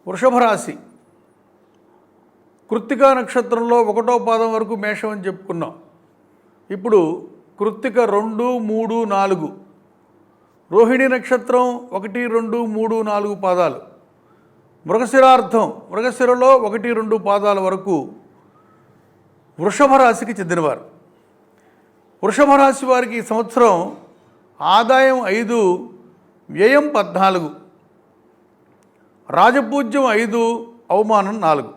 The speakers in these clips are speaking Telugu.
వృషభ రాశి కృత్తికా నక్షత్రంలో 1వ పాదం వరకు మేషం అని చెప్పుకున్నాం. ఇప్పుడు కృత్తిక 2, 3, 4, రోహిణి నక్షత్రం 1, 2, 3, 4 పాదాలు, మృగశిరార్థం మృగశిరలో 1, 2 పాదాల వరకు వృషభ రాశికి చెందినవారు. వృషభ రాశి వారికి ఈ సంవత్సరం ఆదాయం 5, వ్యయం 14, రాజపూజ్యం 5, అవమానం 4.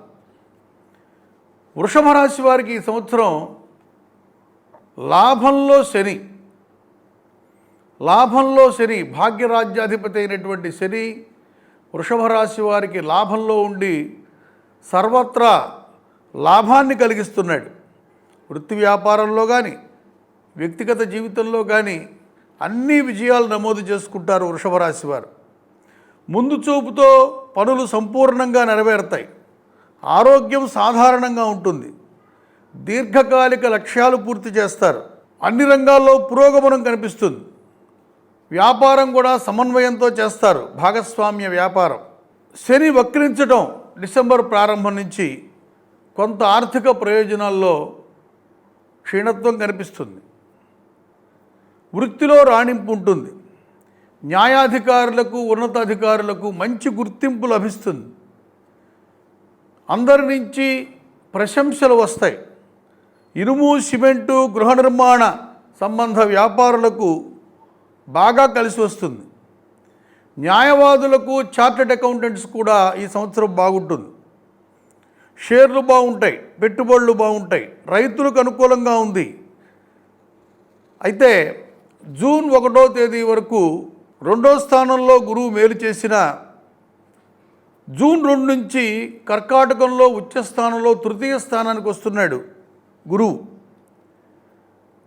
వృషభ రాశి వారికి ఈ సంవత్సరం లాభంలో శని భాగ్యరాజ్యాధిపతి అయినటువంటి శని వృషభ రాశి వారికి లాభంలో ఉండి సర్వత్రా లాభాన్ని కలిగిస్తున్నాడు. వృత్తి వ్యాపారంలో కానీ వ్యక్తిగత జీవితంలో కానీ అన్ని విజయాలు నమోదు చేసుకుంటారు వృషభ రాశి వారు. ముందు చూపుతో పనులు సంపూర్ణంగా నెరవేరుతాయి. ఆరోగ్యం సాధారణంగా ఉంటుంది. దీర్ఘకాలిక లక్ష్యాలు పూర్తి చేస్తారు. అన్ని రంగాల్లో పురోగమనం కనిపిస్తుంది. వ్యాపారం కూడా సమన్వయంతో చేస్తారు. భాగస్వామ్య వ్యాపారం. శని వక్రించడం డిసెంబర్ ప్రారంభం నుంచి కొంత ఆర్థిక ప్రయోజనాల్లో క్షీణత్వం కనిపిస్తుంది. వృత్తిలో రాణింపు ఉంటుంది. న్యాయాధికారులకు ఉన్నతాధికారులకు మంచి గుర్తింపు లభిస్తుంది. అందరి నుంచి ప్రశంసలు వస్తాయి. ఇనుము, సిమెంటు, గృహ నిర్మాణ సంబంధ వ్యాపారులకు బాగా కలిసి వస్తుంది. న్యాయవాదులకు, చార్టెడ్ అకౌంటెంట్స్ కూడా ఈ సంవత్సరం బాగుంటుంది. షేర్లు బాగుంటాయి, పెట్టుబడులు బాగుంటాయి. రైతులకు అనుకూలంగా ఉంది. అయితే జూన్ 1వ తేదీ వరకు 2వ స్థానంలో గురువు మేలు చేసిన జూన్ 2 నుంచి కర్కాటకంలో ఉచ్చస్థానంలో 3వ స్థానానికి వస్తున్నాడు గురువు.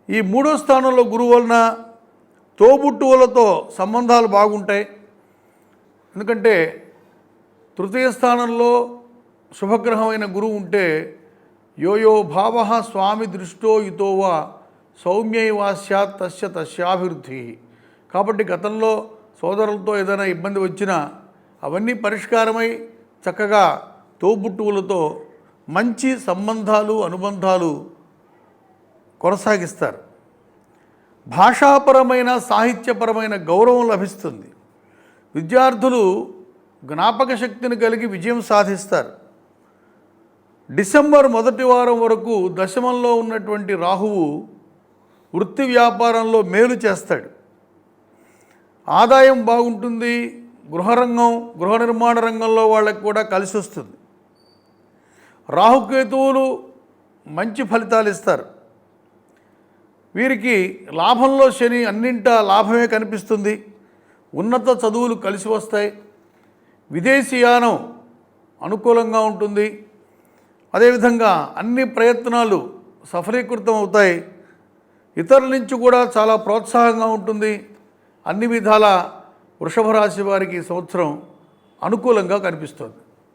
ఈ 3వ స్థానంలో గురువు వలన తోబుట్టువులతో సంబంధాలు బాగుంటాయి. ఎందుకంటే 3వ స్థానంలో శుభగ్రహమైన గురువు ఉంటే యోయో భావ స్వామి దృష్టో యుతోవా సౌమ్యైవాస్యాత్ తస్య తస్యాభివృద్ధి. కాబట్టి గతంలో సోదరులతో ఏదైనా ఇబ్బంది వచ్చినా అవన్నీ పరిష్కారమై చక్కగా తోబుట్టువులతో మంచి సంబంధాలు, అనుబంధాలు కొనసాగిస్తారు. భాషాపరమైన, సాహిత్యపరమైన గౌరవం లభిస్తుంది. విద్యార్థులు జ్ఞాపక శక్తిని కలిగి విజయం సాధిస్తారు. డిసెంబర్ 1వ వారం వరకు దశమంలో ఉన్నటువంటి రాహువు వృత్తి వ్యాపారంలో మేలు చేస్తాడు. ఆదాయం బాగుంటుంది. గృహ నిర్మాణ రంగంలో వాళ్ళకి కూడా కలిసి వస్తుంది. రాహుకేతువులు మంచి ఫలితాలు ఇస్తారు. వీరికి లాభంలో శని అన్నింటా లాభమే కనిపిస్తుంది. ఉన్నత చదువులు కలిసి వస్తాయి. విదేశీయానం అనుకూలంగా ఉంటుంది. అదేవిధంగా అన్ని ప్రయత్నాలు సఫలీకృతం అవుతాయి. ఇతరుల నుంచి కూడా చాలా ప్రోత్సాహంగా ఉంటుంది. అన్ని విధాల వృషభ రాశి వారికి ఈ సంవత్సరం అనుకూలంగా కనిపిస్తుంది.